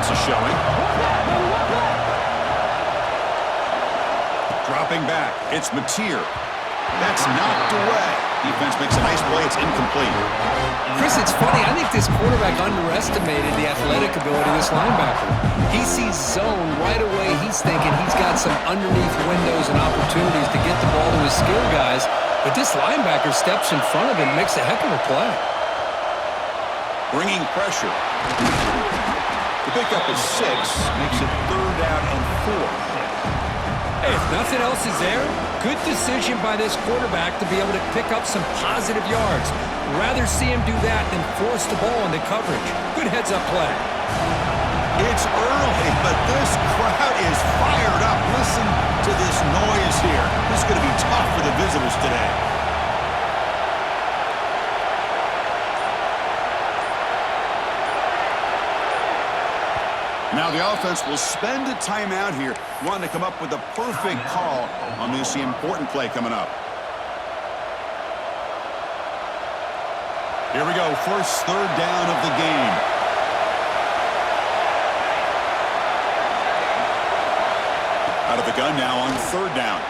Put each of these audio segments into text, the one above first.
defense is showing. Dropping back, it's Mateer. That's knocked away. Defense makes a nice play. It's incomplete. Chris, it's funny. I think this quarterback underestimated the athletic ability of this linebacker. He sees zone right away. He's thinking he's got some underneath windows and opportunities to get the ball to his skill guys. But this linebacker steps in front of him and makes a heck of a play. Bringing pressure. The pickup is 6. Makes it 3rd down and 4. Hey, if nothing else is there, good decision by this quarterback to be able to pick up some positive yards. Rather see him do that than force the ball into coverage. Good heads-up play. It's early, but this crowd is fired up. Listen to this noise here. This is going to be tough for the visitors today. Now the offense will spend a timeout here, wanting to come up with the perfect call on this important play coming up. Here we go, first 3rd down of the game. Out of the gun now on 3rd down.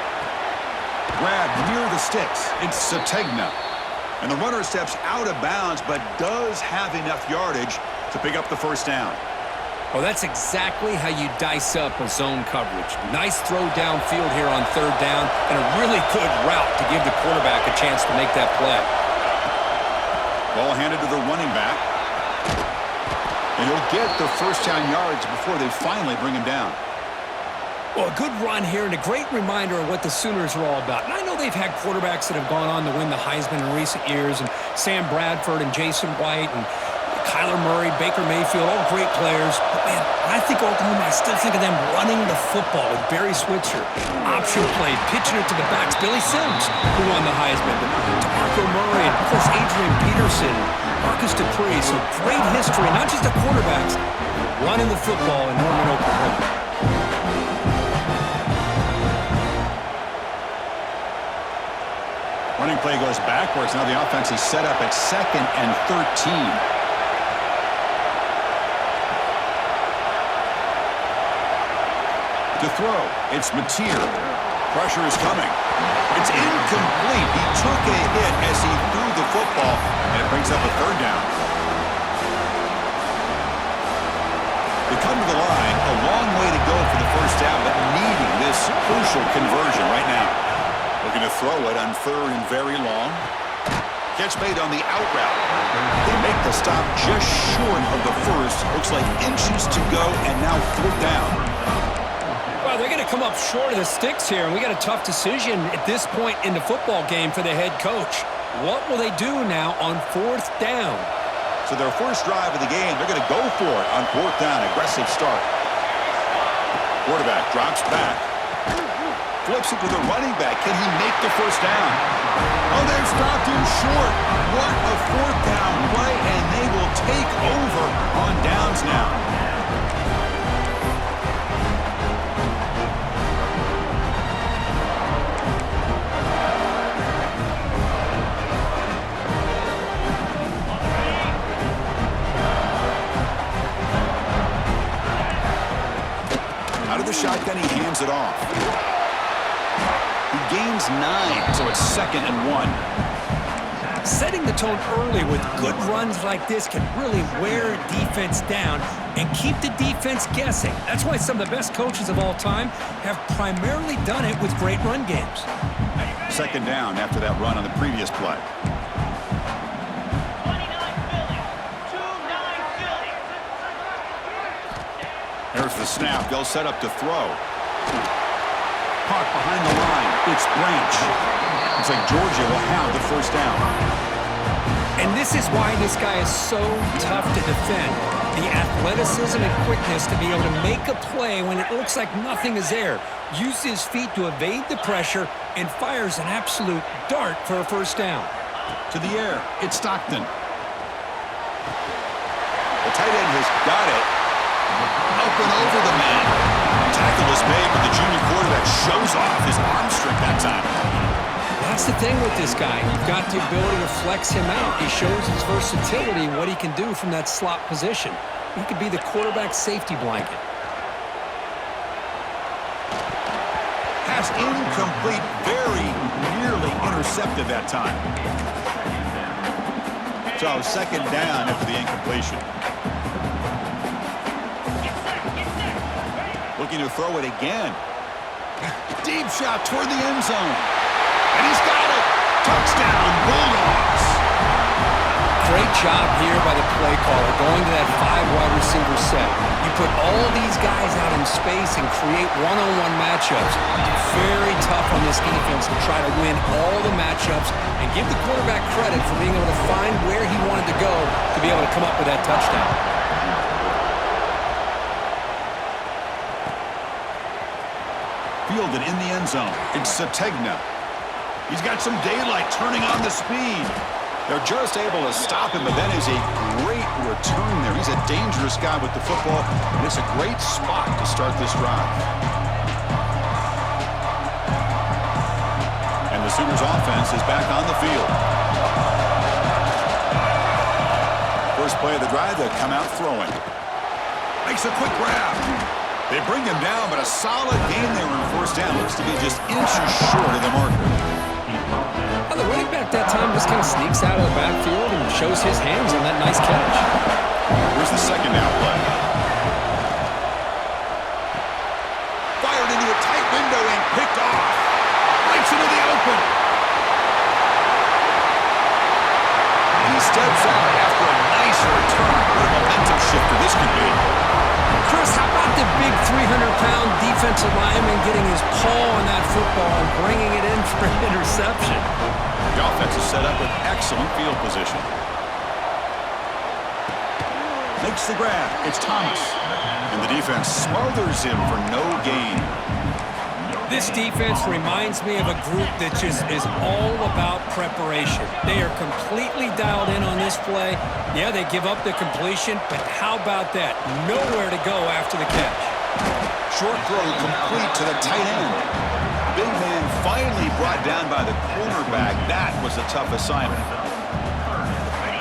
Grab near the sticks. It's Sategna. And the runner steps out of bounds, but does have enough yardage to pick up the first down. Well, that's exactly how you dice up a zone coverage. Nice throw downfield here on 3rd down, and a really good route to give the quarterback a chance to make that play. Ball handed to the running back. And he'll get the first down yards before they finally bring him down. Well, a good run here and a great reminder of what the Sooners are all about. And I know they've had quarterbacks that have gone on to win the Heisman in recent years, and Sam Bradford and Jason White and Kyler Murray, Baker Mayfield, all great players. But, man, when I think Oklahoma, I still think of them running the football with Barry Switzer. Option play, pitching it to the backs. Billy Sims, who won the Heisman. DeMarco Murray, and, of course, Adrian Peterson, Marcus Dupree. So great history, not just the quarterbacks, running the football in Norman, Oklahoma. Running play goes backwards. Now the offense is set up at 2nd and 13. To throw, it's Mateer. Pressure is coming. It's incomplete. He took a hit as he threw the football, and it brings up a 3rd down. They come to the line, a long way to go for the first down, but needing this crucial conversion right now. Looking to throw it on 3rd and very long. Catch made on the out route. They make the stop just short of the first. Looks like inches to go, and now 4th down. Well, they're going to come up short of the sticks here, and we got a tough decision at this point in the football game for the head coach. What will they do now on 4th down? So their first drive of the game, they're going to go for it on 4th down. Aggressive start. Quarterback drops back. Flips it to the running back. Can he make the first down? Oh, they've stopped him short. What a 4th down play, and they will take over on downs now. Out of the shotgun, he hands it off. He gains 9, so it's 2nd and 1. Setting the tone early with good runs like this can really wear a defense down and keep the defense guessing. That's why some of the best coaches of all time have primarily done it with great run games. 2nd down after that run on the previous play. There's the snap. They'll set up to throw. Caught behind the line. It's Branch. Looks like Georgia will have the first down. And this is why this guy is so tough to defend. The athleticism and quickness to be able to make a play when it looks like nothing is there. Uses his feet to evade the pressure and fires an absolute dart for a first down. To the air. It's Stockton. The tight end has got it. Up and over the man. Tackle was made, but the junior quarterback shows off his arm strength that time. That's the thing with this guy. You've got the ability to flex him out. He shows his versatility, what he can do from that slot position. He could be the quarterback's safety blanket. Pass incomplete, very nearly intercepted that time. So second down after the incompletion. Looking to throw it again. Deep shot toward the end zone. And he's got it. Touchdown, Bulldogs. Great job here by the play caller, going to that 5 wide receiver set. You put all these guys out in space and create one-on-one matchups. Very tough on this defense to try to win all the matchups and give the quarterback credit for being able to find where he wanted to go to be able to come up with that touchdown. Fielded in the end zone. It's Sategna. He's got some daylight turning on the speed. They're just able to stop him, but that is a great return there. He's a dangerous guy with the football, and it's a great spot to start this drive. And the Sooners offense is back on the field. First play of the drive, they'll come out throwing. Makes a quick grab. They bring him down, but a solid gain there on first down. Looks to be just inches short of the marker. The running back that time just kind of sneaks out of the backfield and shows his hands on that nice catch. Here's the second down play. Fired into a tight window and picked off. Breaks into the open. And he steps out after a nice return. What a momentum shifter this could be. Chris, how about the big 300-pound defensive lineman getting his paw on that football and bringing it in for an interception? The offense is set up with excellent field position. Makes the grab. It's Thomas. And the defense smothers him for no gain. This defense reminds me of a group that just is all about preparation. They are completely dialed in on this play. Yeah, they give up the completion, but how about that? Nowhere to go after the catch. Short throw complete to the tight end. Big man finally brought down by the cornerback. That was a tough assignment.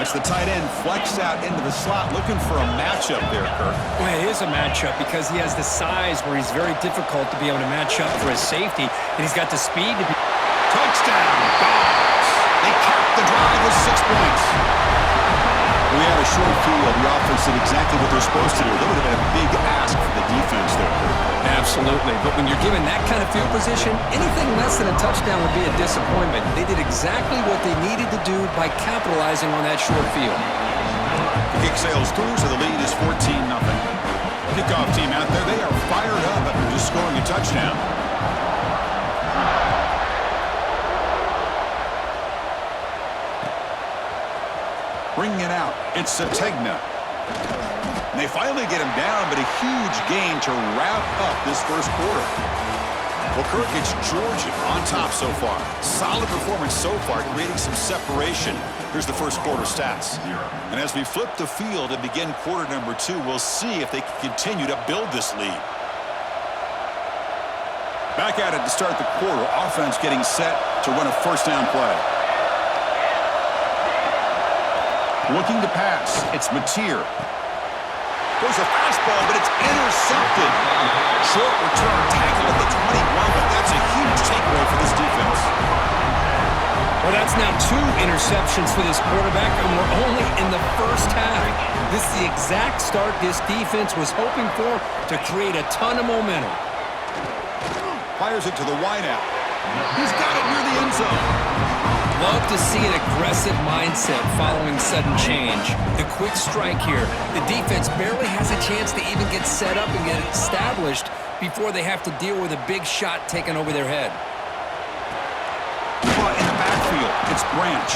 As the tight end flexed out into the slot, looking for a matchup there, Kirk. Well, it is a matchup because he has the size where he's very difficult to be able to match up for his safety, and he's got the speed to be... Touchdown, Dogs! They capped the drive with 6 points. We had a short field. The offense did exactly what they're supposed to do. That would have been a big ask for the defense there, Kirk. Absolutely, but when you're given that kind of field position, anything less than a touchdown would be a disappointment. They did exactly what they needed to do by capitalizing on that short field. The kick sails through, so the lead is 14-0. Kickoff team out there, they are fired up after just scoring a touchdown. Bringing it out, it's Sategna. And they finally get him down, but a huge gain to wrap up this first quarter. Well, Kirk, it's Georgia on top so far. Solid performance so far, creating some separation. Here's the first quarter stats. And as we flip the field and begin quarter number 2, we'll see if they can continue to build this lead. Back at it to start the quarter. Offense getting set to run a first down play. Looking to pass. It's Mateer. There's a fastball, but it's intercepted. Short return, tackle at the 21, but that's a huge takeaway for this defense. Well, that's now 2 interceptions for this quarterback, and we're only in the first half. This is the exact start this defense was hoping for to create a ton of momentum. Fires it to the wideout. He's got it near the end zone. Love to see an aggressive mindset following sudden change. The quick strike here. The defense barely has a chance to even get set up and get established before they have to deal with a big shot taken over their head. In the backfield, it's Branch.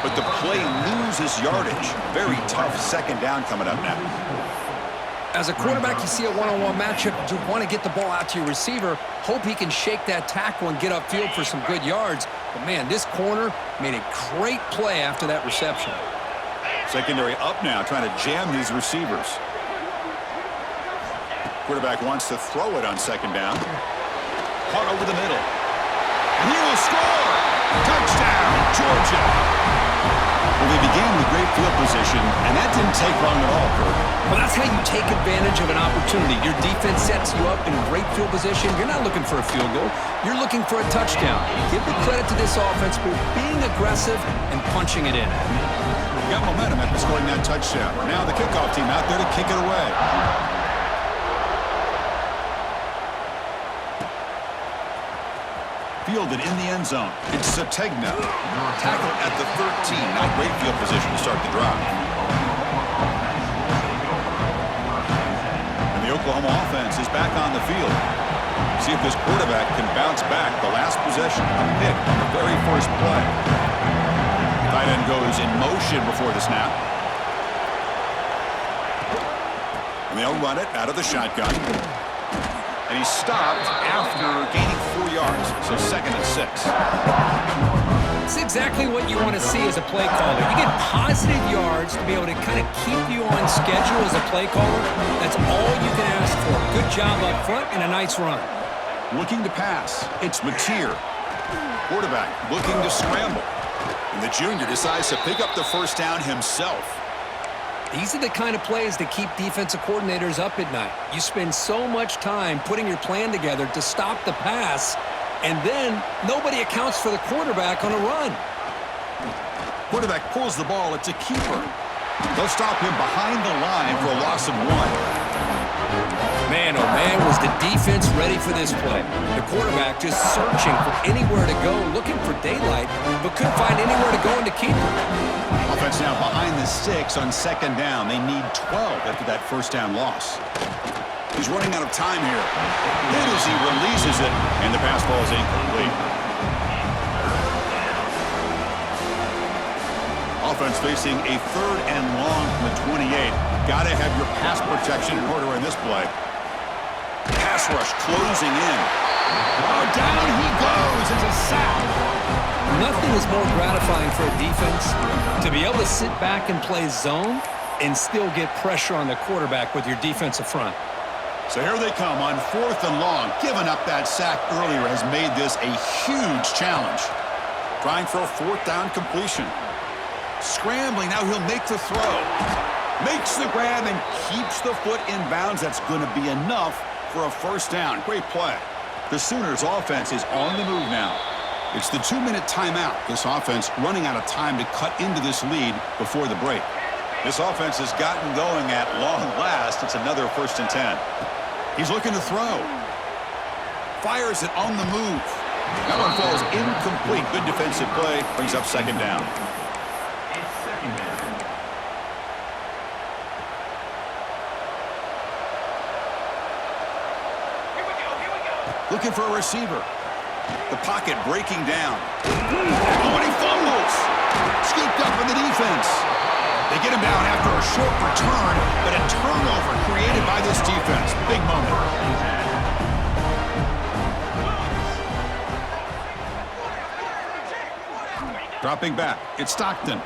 But the play loses yardage. Very tough second down coming up now. As a quarterback, you see a one-on-one matchup. You want to get the ball out to your receiver. Hope he can shake that tackle and get upfield for some good yards. But, man, this corner made a great play after that reception. Secondary up now, trying to jam these receivers. Quarterback wants to throw it on second down. Caught over the middle. And he will score! Touchdown, Georgia! Well, they began with great field position, and that didn't take long at all, Kirk. Well, that's how you take advantage of an opportunity. Your defense sets you up in great field position. You're not looking for a field goal. You're looking for a touchdown. Give the credit to this offense for being aggressive and punching it in. Got momentum after scoring that touchdown. Now the kickoff team out there to kick it away. Fielded in the end zone. It's Sategna. Tackle at the 13. Not great field position to start the drive. And the Oklahoma offense is back on the field. See if this quarterback can bounce back. The last possession, a pick on the very first play. Tight end goes in motion before the snap. And they'll run it out of the shotgun. And he stopped after gaining 4 yards. So 2nd and 6. It's exactly what you want to see as a play caller. You get positive yards to be able to kind of keep you on schedule as a play caller. That's all you can ask for. Good job up front and a nice run. Looking to pass. It's Mateer. Quarterback looking to scramble. And the junior decides to pick up the first down himself. These are the kind of plays that keep defensive coordinators up at night. You spend so much time putting your plan together to stop the pass, and then nobody accounts for the quarterback on a run. Quarterback pulls the ball. It's a keeper. They'll stop him behind the line for a loss of 1. Man, oh man, was the defense ready for this play. The quarterback just searching for anywhere to go, looking for daylight, but couldn't find anywhere to go in the keeper. Offense now behind the 6 on 2nd down. They need 12 after that first down loss. He's running out of time here. Good as he releases it, and the pass ball is incomplete. Offense facing a 3rd and long from the 28. Got to have your pass protection in order in this play. Pass rush closing in. Oh, down he goes. It's a sack. Nothing is more gratifying for a defense to be able to sit back and play zone and still get pressure on the quarterback with your defensive front. So here they come on 4th and long. Giving up that sack earlier has made this a huge challenge. Trying for a 4th down completion. Scrambling, now he'll make the throw. Makes the grab and keeps the foot in bounds. That's going to be enough for a first down. Great play. The Sooners offense is on the move now. It's the 2-minute timeout. This offense running out of time to cut into this lead before the break. This offense has gotten going at long last. It's another 1st and 10. He's looking to throw. Fires it on the move. That one falls incomplete. Good defensive play. Brings up 2nd down. Looking for a receiver. The pocket breaking down. Oh, and he fumbles. Scooped up in the defense. They get him down after a short return, but a turnover created by this defense. Big moment. Dropping back. It's Stockton.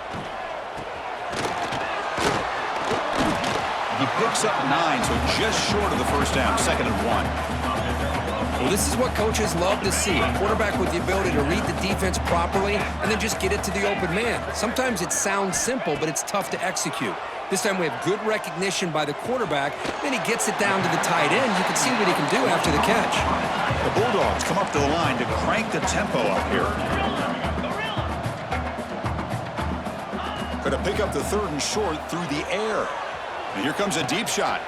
He picks up 9, so just short of the first down. 2nd and 1. Well, this is what coaches love to see. A quarterback with the ability to read the defense properly and then just get it to the open man. Sometimes it sounds simple, but it's tough to execute. This time we have good recognition by the quarterback. Then he gets it down to the tight end. You can see what he can do after the catch. The Bulldogs come up to the line to crank the tempo up here. Going to pick up the 3rd and short through the air. And here comes a deep shot.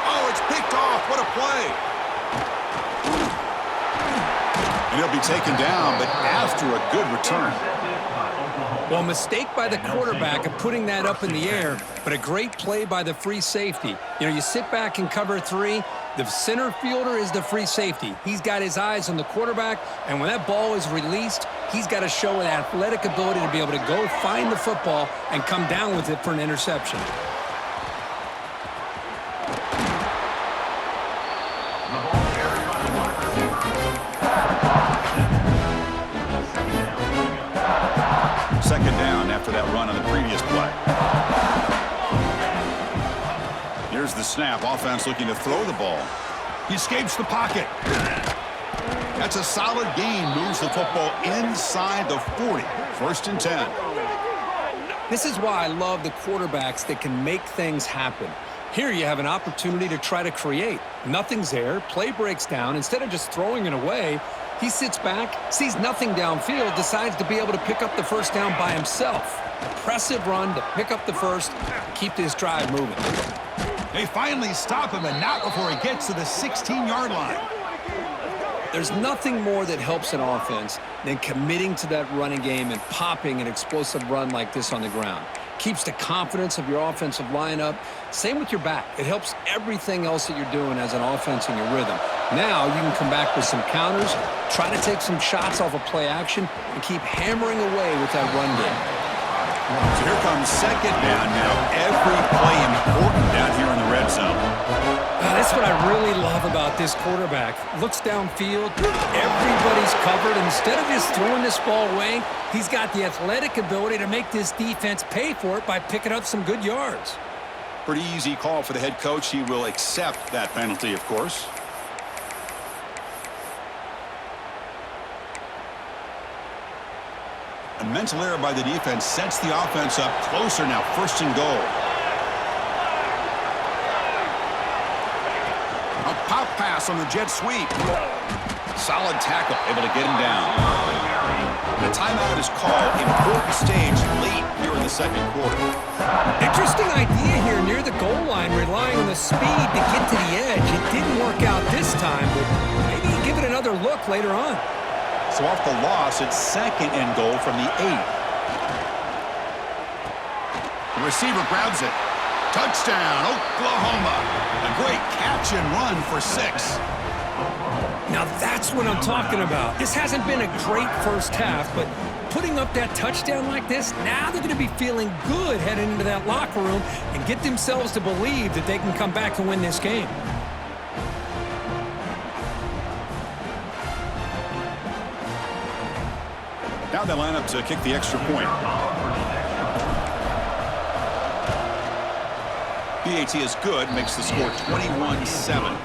Oh, it's picked off. What a play. And he'll be taken down, but after a good return. Well, mistake by the quarterback of putting that up in the air, but a great play by the free safety. You know, you sit back and cover 3. The center fielder is the free safety. He's got his eyes on the quarterback, and when that ball is released, he's got to show an athletic ability to be able to go find the football and come down with it for an interception. Second down after that run on the previous play. Here's the snap. Offense looking to throw the ball. He escapes the pocket. That's a solid gain. Moves the football inside the 40. 1st and 10. This is why I love the quarterbacks that can make things happen. Here you have an opportunity to try to create. Nothing's there. Play breaks down. Instead of just throwing it away, he sits back, sees nothing downfield, decides to be able to pick up the first down by himself. Impressive run to pick up the first, keep this drive moving. They finally stop him, and not before he gets to the 16-yard line. There's nothing more that helps an offense than committing to that running game and popping an explosive run like this on the ground. Keeps the confidence of your offensive lineup. Same with your back. It helps everything else that you're doing as an offense in your rhythm. Now you can come back with some counters, try to take some shots off of play action, and keep hammering away with that run game. So here comes second down now. Every play important down here in the red zone. That's what I really love about this quarterback. Looks downfield, everybody's covered. Instead of just throwing this ball away, he's got the athletic ability to make this defense pay for it by picking up some good yards. Pretty easy call for the head coach. He will accept that penalty, of course. A mental error by the defense sets the offense up closer now. First and goal. A pop pass on the jet sweep. Solid tackle, able to get him down. The timeout is called. Important stage late here in the second quarter. Interesting idea here near the goal line, relying on the speed to get to the edge. It didn't work out this time, but maybe give it another look later on. So off the loss, it's second and goal from the 8. The receiver grabs it. Touchdown, Oklahoma. A great catch and run for 6. Now that's what I'm talking about. This hasn't been a great first half, but putting up that touchdown like this, now they're going to be feeling good heading into that locker room and get themselves to believe that they can come back and win this game. Now they line up to kick the extra point. PAT is good, makes the score 21-7.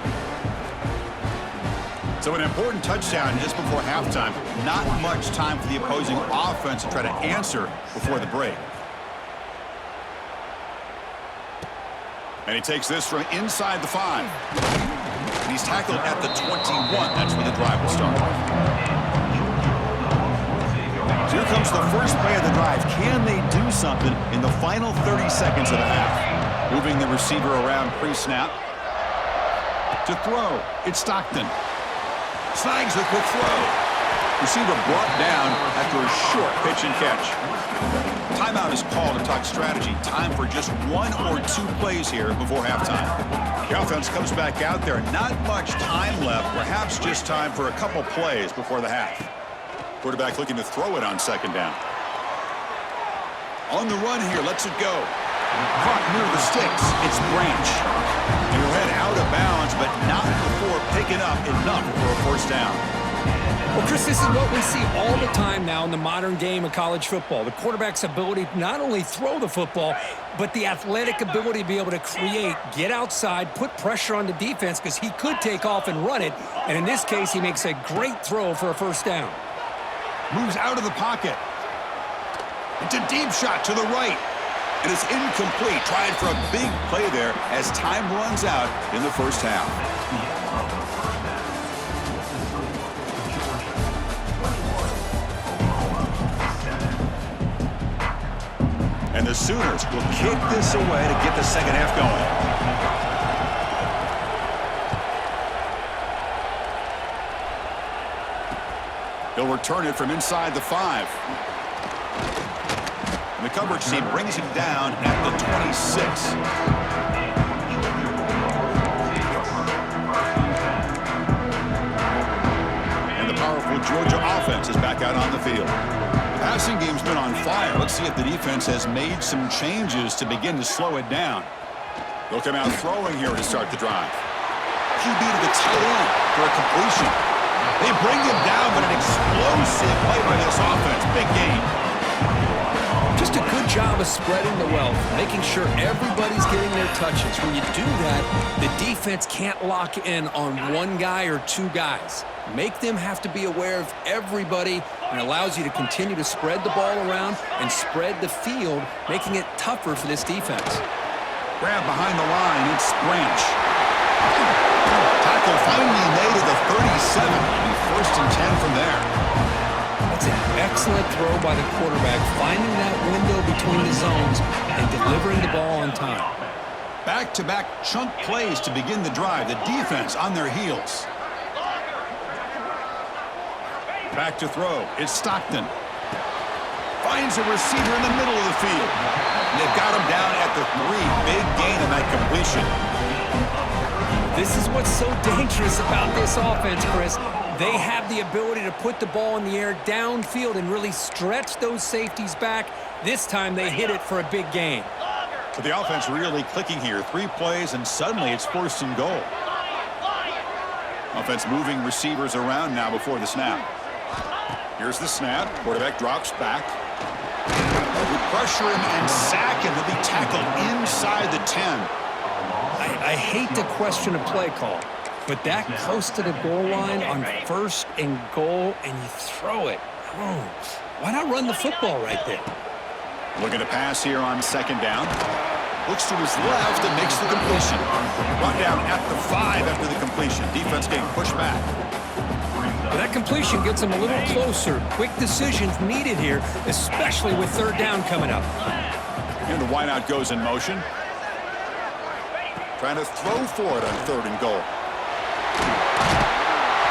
So an important touchdown just before halftime. Not much time for the opposing offense to try to answer before the break. And he takes this from inside the 5. And he's tackled at the 21. That's where the drive will start. So here comes the first play of the drive. Can they do something in the final 30 seconds of the half? Moving the receiver around pre-snap. To throw, it's Stockton. Snags the quick throw. Receiver brought down after a short pitch and catch. Timeout is called to talk strategy. Time for just 1 or 2 plays here before halftime. The offense comes back out there. Not much time left. Perhaps just time for a couple plays before the half. Quarterback looking to throw it on second down. On the run here, lets it go. Caught near the sticks. It's Branch. And he'll head out of bounds, but not before picking up enough for a first down. Well, Chris, this is what we see all the time now in the modern game of college football. The quarterback's ability to not only throw the football, but the athletic ability to be able to create, get outside, put pressure on the defense, because he could take off and run it. And in this case, he makes a great throw for a first down. Moves out of the pocket. It's a deep shot to the right. It is incomplete. Tried for a big play there as time runs out in the first half. And the Sooners will kick this away to get the second half going. He'll return it from inside the 5. And the coverage team brings him down at the 26. And the powerful Georgia offense is back out on the field. The passing game's been on fire. Let's see if the defense has made some changes to begin to slow it down. They'll come out throwing here to start the drive. QB to the tight end for a completion. They bring him down, but an explosive play by this offense. Big game. Just a good job of spreading the wealth, making sure everybody's getting their touches. When you do that, the defense can't lock in on one guy or two guys. Make them have to be aware of everybody, and allows you to continue to spread the ball around and spread the field, making it tougher for this defense. Grab behind the line, it's Branch. Tackle finally made at the 37. It'll be 1st and 10 from there. That's an excellent throw by the quarterback, finding that window between the zones and delivering the ball on time. Back-to-back chunk plays to begin the drive. The defense on their heels. Back to throw. It's Stockton. Finds a receiver in the middle of the field. They've got him down at the 3. Big gain on that completion. This is what's so dangerous about this offense, Chris. They have the ability to put the ball in the air downfield and really stretch those safeties back. This time they hit it for a big gain. But the offense really clicking here. 3 plays, and suddenly it's 1st and goal. Offense moving receivers around now before the snap. Here's the snap. Quarterback drops back. We pressure him and sack him. He'll be tackled inside the 10. I hate to question a play call, but that close to the goal line on 1st and goal, and you throw it. Oh, why not run the football right there? Looking to pass here on 2nd down. Looks to his left and makes the completion. Brought down at the 5 after the completion. Defense getting pushed back. But that completion gets him a little closer. Quick decisions needed here, especially with 3rd down coming up. And the wideout goes in motion. Trying to throw for it on 3rd and goal.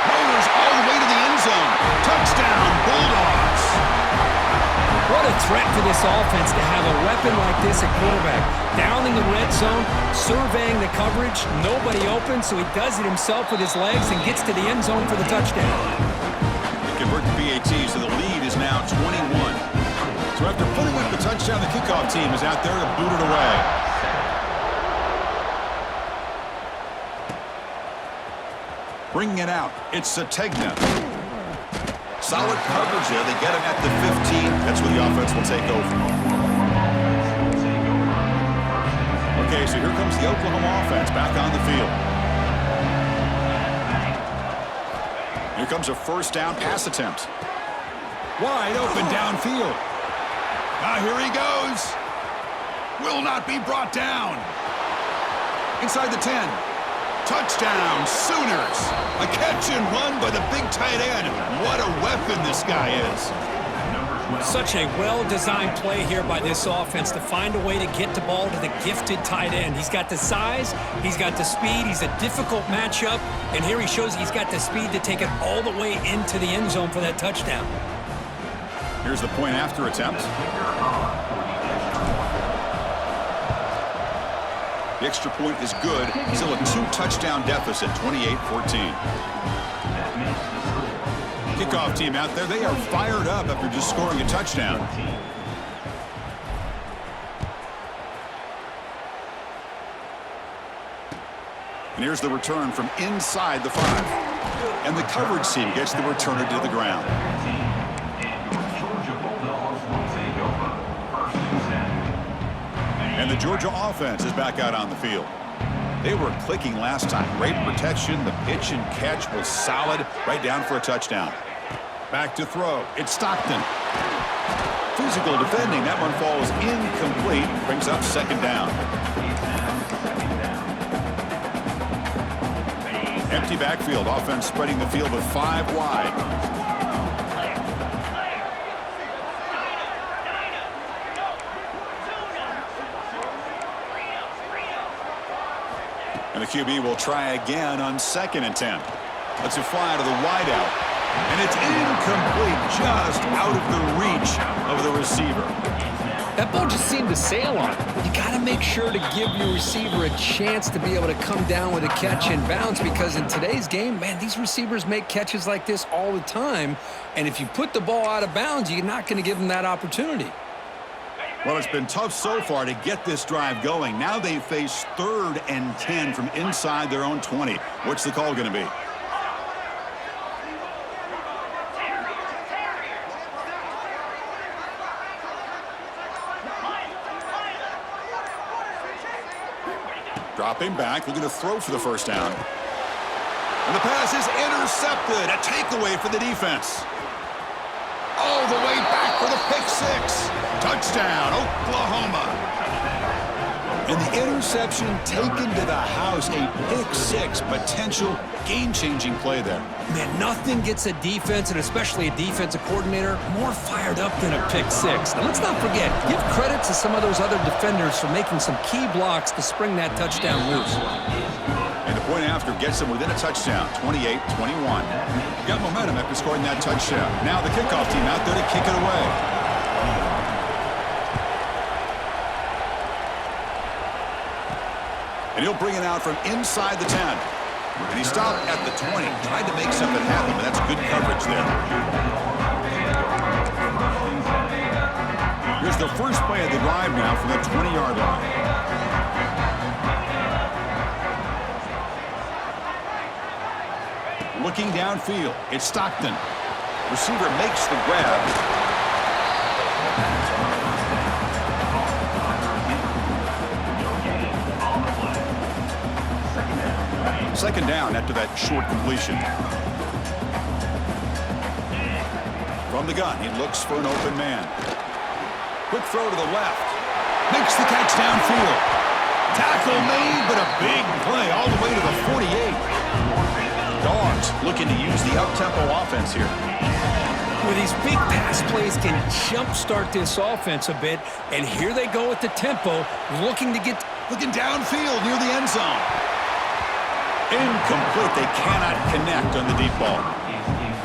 Motors all the way to the end zone. Touchdown, Bulldogs. What a threat for this offense to have a weapon like this at quarterback. Down in the red zone, surveying the coverage, nobody open, so he does it himself with his legs and gets to the end zone for the touchdown. They convert to PAT, so the lead is now 21. So after putting up the touchdown, the kickoff team is out there to boot it away. Bringing it out, it's Sategna. Solid coverage there. They get him at the 15. That's where the offense will take over. Okay, so here comes the Oklahoma offense back on the field. Here comes a 1st down pass attempt. Wide open downfield. Now here he goes. Will not be brought down. Inside the 10. Touchdown, Sooners. A catch and run by the big tight end. What a weapon this guy is. Such a well-designed play here by this offense to find a way to get the ball to the gifted tight end. He's got the size, he's got the speed, he's a difficult matchup, and here he shows he's got the speed to take it all the way into the end zone for that touchdown. Here's the point after attempt. The extra point is good. Still a 2-touchdown deficit, 28-14. Kickoff team out there, they are fired up after just scoring a touchdown. And here's the return from inside the 5. And the coverage team gets the returner to the ground. And the Georgia offense is back out on the field. They were clicking last time. Great protection. The pitch and catch was solid. Right down for a touchdown. Back to throw. It's Stockton. Physical defending. That one falls incomplete. Brings up 2nd down. Empty backfield. Offense spreading the field with 5 wide. And the QB will try again on 2nd and 10. Let's it fly to the wideout. And it's incomplete, just out of the reach of the receiver. That ball just seemed to sail on him. You got to make sure to give your receiver a chance to be able to come down with a catch and bounce, because in today's game, man, these receivers make catches like this all the time. And if you put the ball out of bounds, you're not going to give them that opportunity. Well, it's been tough so far to get this drive going. Now they face 3rd and 10 from inside their own 20. What's the call going to be? Dropping back, looking to throw for the first down. And the pass is intercepted. A takeaway for the defense. All the way back for the pick six. Touchdown, Oklahoma. And the interception taken to the house. A pick six, potential game-changing play there. Man, nothing gets a defense, and especially a defensive coordinator, more fired up than a pick six. Now, let's not forget, give credit to some of those other defenders for making some key blocks to spring that touchdown loose. And the point after gets them within a touchdown, 28-21. Got momentum after scoring that touchdown. Now the kickoff team out there to kick it away. And he'll bring it out from inside the 10. And he stopped at the 20. Tried to make something happen, but that's good coverage there. Here's the first play of the drive now from the 20-yard line. Looking downfield, it's Stockton. Receiver makes the grab. Second down after that short completion. From the gun, he looks for an open man. Quick throw to the left. Makes the catch downfield. Tackle made, but a big play all the way to the 48. Dogs looking to use the up-tempo offense here. Well, these big pass plays can jumpstart this offense a bit, and here they go with the tempo, looking downfield near the end zone. Incomplete. They cannot connect on the deep ball.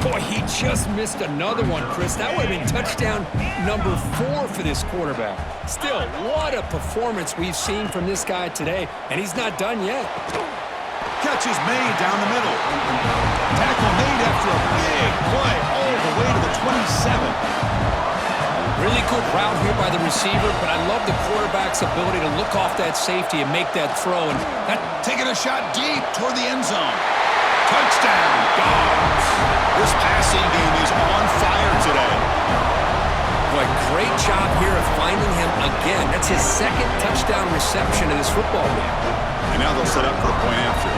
Boy, he just missed another one, Chris. That would have been touchdown number 4 for this quarterback. Still, what a performance we've seen from this guy today, and he's not done yet. Catch is made down the middle. Tackle made after a big play all the way to the 27. Really good route here by the receiver, but I love the quarterback's ability to look off that safety and make that throw. And that taking a shot deep toward the end zone. Touchdown, Dogs. This passing game is on fire today. Boy, great job here of finding him again. That's his second touchdown reception in this football game. And now they'll set up for a point after.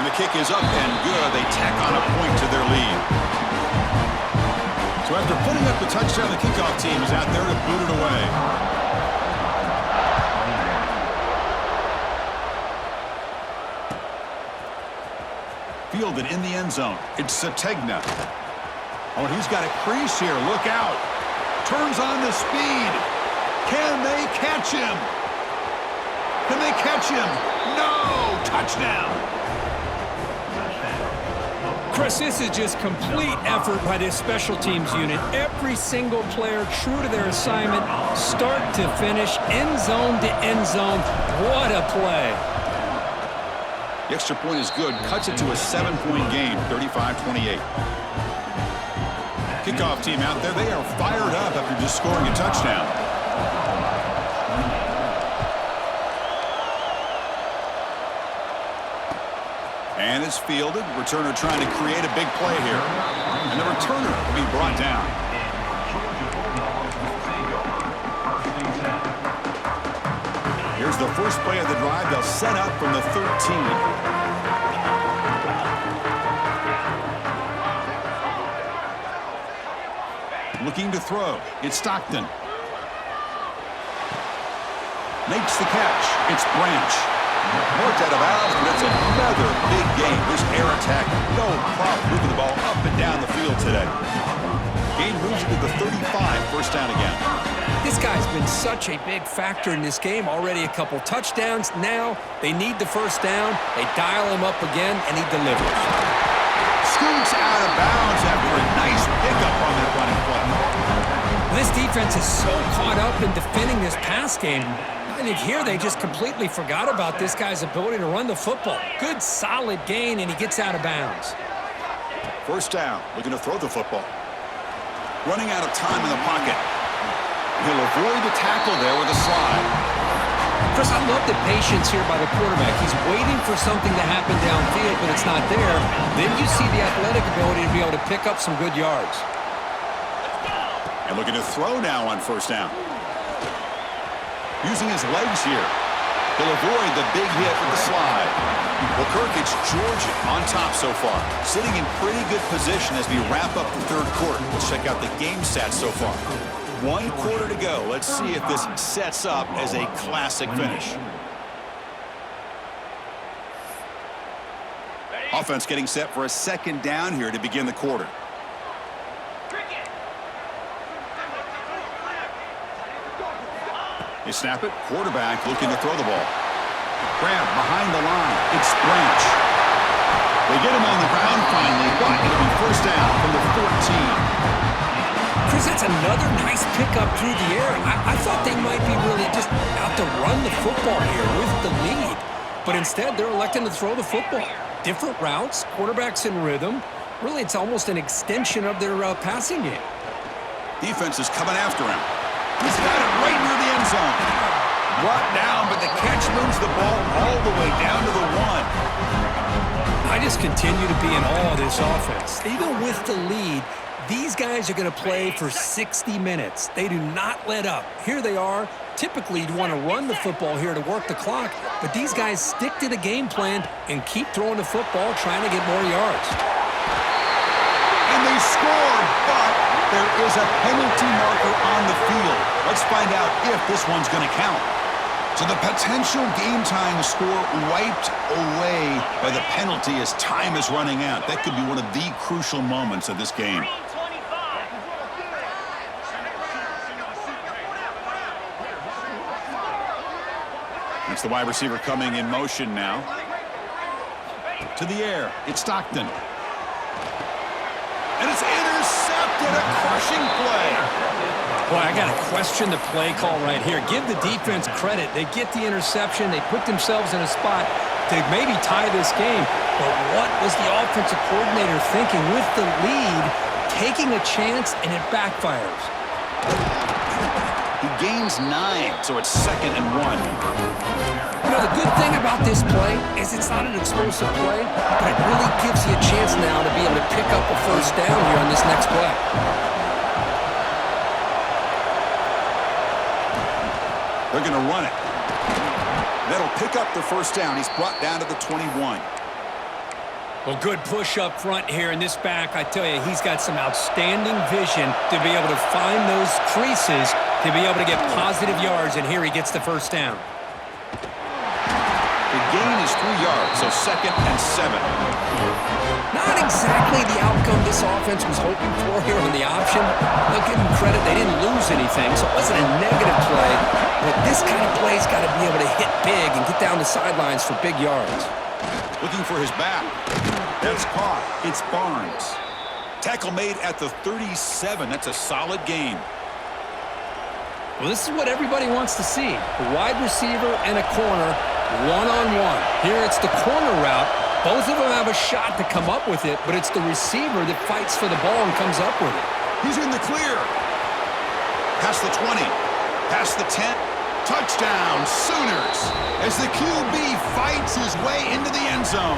And the kick is up and good. They tack on a point to their lead. So after putting up the touchdown, the kickoff team is out there to boot it away. Fielded in the end zone. It's Sategna. Oh, he's got a crease here. Look out. Turns on the speed. Can they catch him? Can they catch him? No! Touchdown! Chris, this is just complete effort by this special teams unit. Every single player true to their assignment, start to finish, end zone to end zone. What a play. The extra point is good. Cuts it to a 7-point game, 35-28. Kickoff team out there, they are fired up after just scoring a touchdown. And it's fielded. Returner trying to create a big play here. And the returner will be brought down. Here's the first play of the drive. They'll set up from the 13. Looking to throw. It's Stockton. Makes the catch. It's Branch. Marked out of bounds, but it's another big game. This air attack, no problem moving the ball up and down the field today. Game moves to the 35, first down again. This guy's been such a big factor in this game. Already a couple touchdowns. Now they need the first down. They dial him up again, and he delivers. Scoots out of bounds after a nice pickup on that running play. This defense is so caught up in defending this pass game. I think here they just completely forgot about this guy's ability to run the football. Good, solid gain, and he gets out of bounds. First down, looking to throw the football. Running out of time in the pocket. He'll avoid the tackle there with a slide. Chris, I love the patience here by the quarterback. He's waiting for something to happen downfield, but it's not there. Then you see the athletic ability to be able to pick up some good yards. And looking to throw now on first down. using his legs here. He'll avoid the big hit with the slide. Well, Kirk, it's Georgia on top so far, sitting in pretty good position as we wrap up the third quarter. Let's check out the game stats so far. 1 quarter to go. Let's see if this sets up as a classic finish. Offense getting set for a second down here to begin the quarter. They snap it. Quarterback looking to throw the ball. Grab behind the line. It's Branch. They get him on the ground finally, but it'll be first down from the 14. Chris, that's another nice pickup through the air. I thought they might be really just out to run the football here with the lead. But instead, they're electing to throw the football. Different routes, quarterbacks in rhythm. Really, it's almost an extension of their passing game. Defense is coming after him. He's got it right near the end zone. Brought down, but the catch moves the ball all the way down to the 1. I just continue to be in awe of this offense. Even with the lead, these guys are going to play for 60 minutes. They do not let up. Here they are. Typically, you'd want to run the football here to work the clock, but these guys stick to the game plan and keep throwing the football, trying to get more yards. And they scored, but there is a penalty marker on the field. Let's find out if this one's going to count. So the potential game-time score wiped away by the penalty as time is running out. That could be one of the crucial moments of this game. It's the wide receiver coming in motion now. To the air. It's Stockton. And it's intercepted. A crushing play. Boy, I got to question the play call right here. Give the defense credit. They get the interception. They put themselves in a spot to maybe tie this game. But what was the offensive coordinator thinking with the lead, taking a chance, and it backfires? He gains 9, so it's 2nd and 1. You know, the good thing about this play is it's not an explosive play, but it really gives you a chance now to be able to pick up a first down here on this next play. They're going to run it. That'll pick up the first down. He's brought down to the 21. Well, good push up front here in this back. I tell you, he's got some outstanding vision to be able to find those creases, to be able to get positive yards, and here he gets the first down. The gain is 3 yards, so 2nd and 7. Not exactly the outcome this offense was hoping for here on the option. I'll give them credit, they didn't lose anything, so it wasn't a negative play. But this kind of play's got to be able to hit big and get down the sidelines for big yards. Looking for his back. That's caught. It's Barnes. Tackle made at the 37. That's a solid gain. Well, this is what everybody wants to see. A wide receiver and a corner, one-on-one. Here it's the corner route. Both of them have a shot to come up with it, but it's the receiver that fights for the ball and comes up with it. He's in the clear. Past the 20. Past the 10. Touchdown, Sooners, as the QB fights his way into the end zone.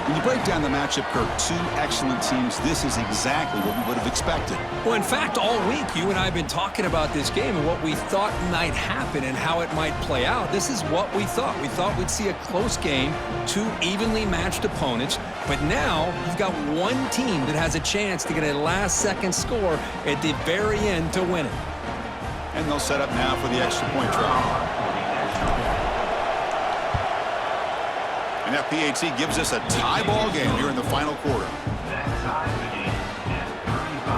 When you break down the matchup, Kirk, 2 excellent teams, this is exactly what we would have expected. Well, in fact, all week, you and I have been talking about this game and what we thought might happen and how it might play out. This is what we thought. We thought we'd see a close game, 2 evenly matched opponents, but now you've got one team that has a chance to get a last-second score at the very end to win it. And they'll set up now for the extra point try. And that PAT gives us a tie ball game here in the final quarter.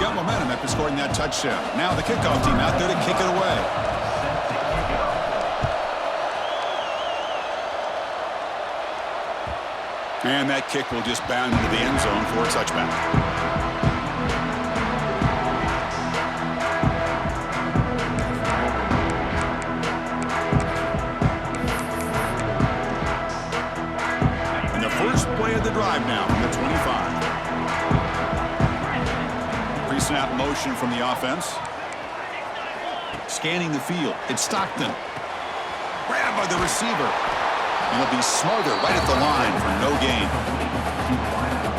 Got momentum after scoring that touchdown. Now the kickoff team out there to kick it away. And that kick will just bound into the end zone for a touchback. The drive now from the 25. Pre-snap motion from the offense. Scanning the field. It's Stockton. Grabbed by the receiver. And he'll be smothered right at the line for no gain.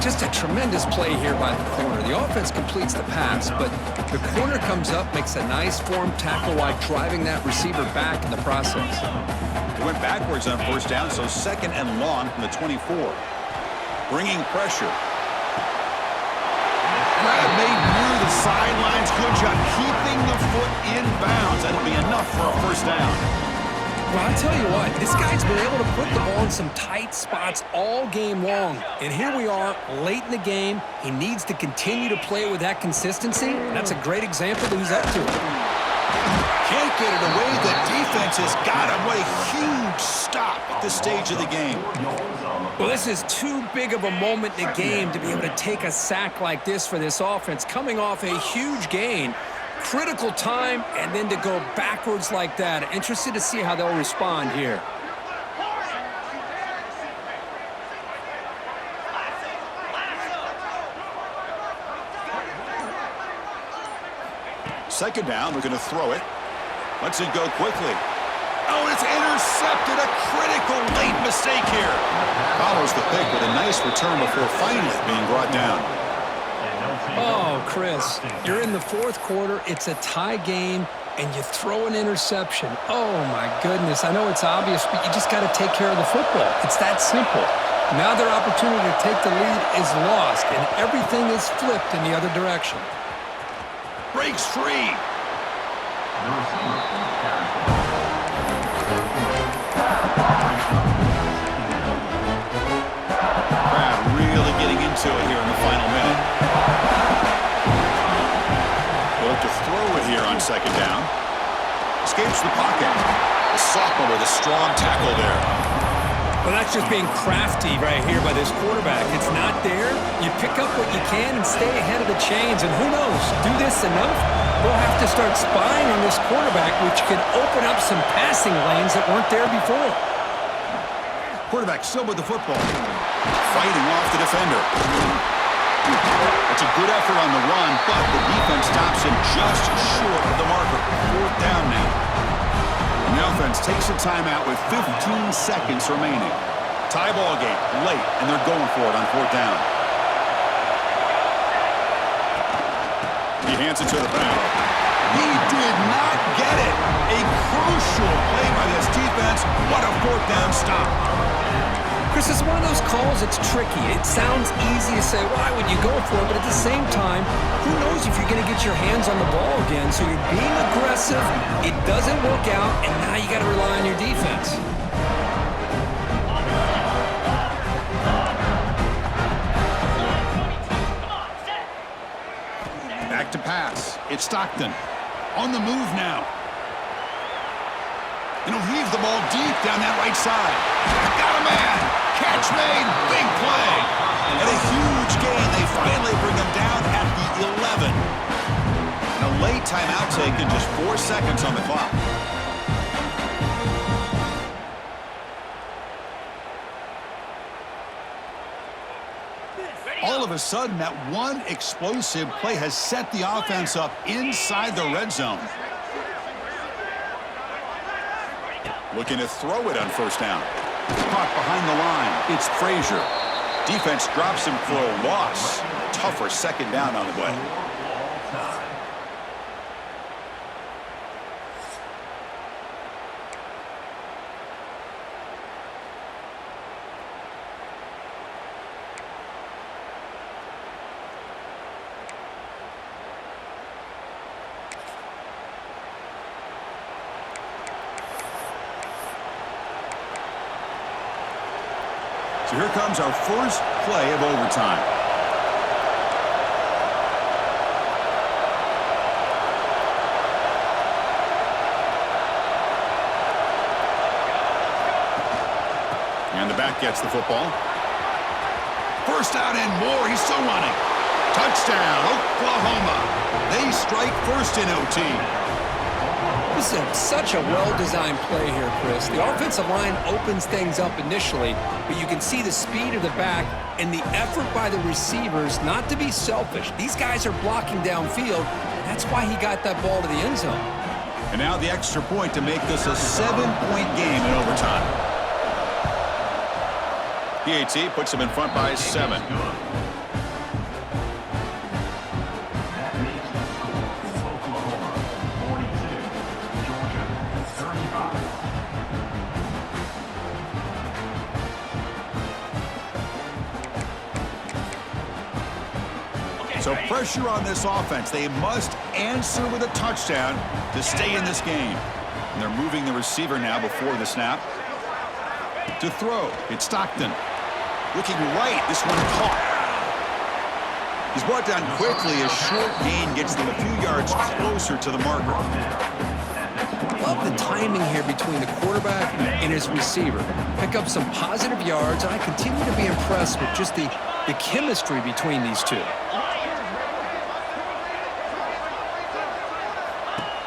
Just a tremendous play here by the corner. The offense completes the pass, but the corner comes up, makes a nice form tackle while driving that receiver back in the process. They went backwards on first down, so second and long from the 24. Bringing pressure. Brad made near the sidelines. Good job keeping the foot in bounds. That'll be enough for a first down. Well, I'll tell you what, this guy's been able to put the ball in some tight spots all game long. And here we are, late in the game. He needs to continue to play with that consistency. That's a great example that he's up to. Can't get it away. The defense has got him. What a huge stop at this stage of the game. Well, this is too big of a moment in the game to be able to take a sack like this for this offense. Coming off a huge gain. Critical time, and then to go backwards like that. Interested to see how they'll respond here. Second down, we're going to throw it. Lets it go quickly. Oh, it's intercepted. A critical late mistake here. Follows the pick with a nice return before finally being brought down. Oh, Chris, you're in the fourth quarter. It's a tie game, and you throw an interception. Oh, my goodness. I know it's obvious, but you just got to take care of the football. It's that simple. Now their opportunity to take the lead is lost, and everything is flipped in the other direction. Breaks free. Brad really getting into it here in the final minute. Look to throw it here on second down. Escapes the pocket. The sophomore with a strong tackle there. Well, that's just being crafty right here by this quarterback. It's not there. You pick up what you can and stay ahead of the chains. And who knows, do this enough, we'll have to start spying on this quarterback, which could open up some passing lanes that weren't there before. Quarterback still with the football. Fighting off the defender. It's a good effort on the run, but the defense stops him just short of the marker. Fourth down now. And the offense takes a timeout with 15 seconds remaining. Tie ball game, late, and they're going for it on fourth down. He hands it to the back. He did not get it. A crucial play by this defense. What a fourth down stop. Chris, it's one of those calls that's tricky. It sounds easy to say, why would you go for it? But at the same time, who knows if you're going to get your hands on the ball again. So you're being aggressive. It doesn't work out, and now you got to rely on your defense. Back to pass. It's Stockton. On the move now. And he'll heave the ball deep down that right side. Got a man. Catch made. Big play. And a huge gain. They finally bring him down at the 11. And a late timeout taken. Just 4 seconds on the clock. All of a sudden, that one explosive play has set the offense up inside the red zone. Looking to throw it on first down. Caught behind the line. It's Frazier. Defense drops him for a loss. Tougher second down on the way. So here comes our first play of overtime. And the back gets the football. First out and more. He's still running. Touchdown, Oklahoma. They strike first in OT. This is such a well-designed play here, Chris. The offensive line opens things up initially, but you can see the speed of the back and the effort by the receivers not to be selfish. These guys are blocking downfield, and that's why he got that ball to the end zone. And now the extra point to make this a 7-point game in overtime. PAT puts him in front by 7. So pressure on this offense. They must answer with a touchdown to stay in this game. And they're moving the receiver now before the snap. To throw, it's Stockton. Looking right, this one caught. He's brought down quickly. A short gain gets them a few yards closer to the marker. Love the timing here between the quarterback and his receiver. Pick up some positive yards, and I continue to be impressed with just the chemistry between these two.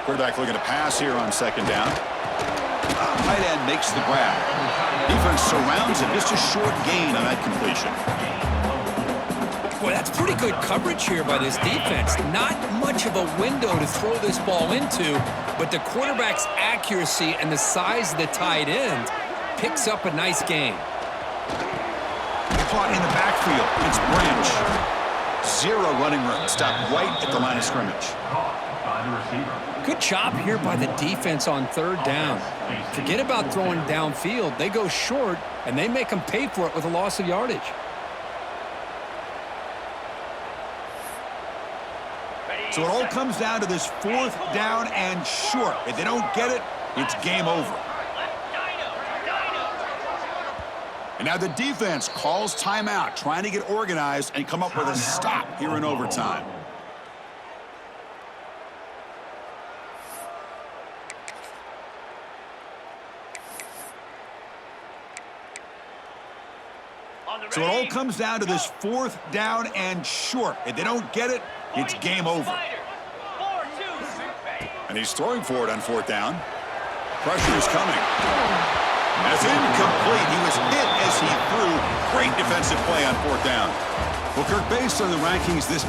Quarterback looking to pass here on second down. Tight end makes the grab. Defense surrounds him. Just a short gain on that completion. Boy, that's pretty good coverage here by this defense. Not much of a window to throw this ball into, but the quarterback's accuracy and the size of the tight end picks up a nice gain. Caught in the backfield. It's Branch. Zero running room. Stopped right at the line of scrimmage. Good job here by the defense on third down. Forget about throwing downfield. They go short, and they make them pay for it with a loss of yardage. So it all comes down to this fourth down and short. If they don't get it, it's game over. And now the defense calls timeout, trying to get organized and come up with a stop here in overtime. So it all comes down to this fourth down and short. If they don't get it, it's game over. And he's throwing for it on fourth down. Pressure is coming. And it's incomplete. He was hit as he threw. Great defensive play on fourth down. Well, Kirk, based on the rankings, this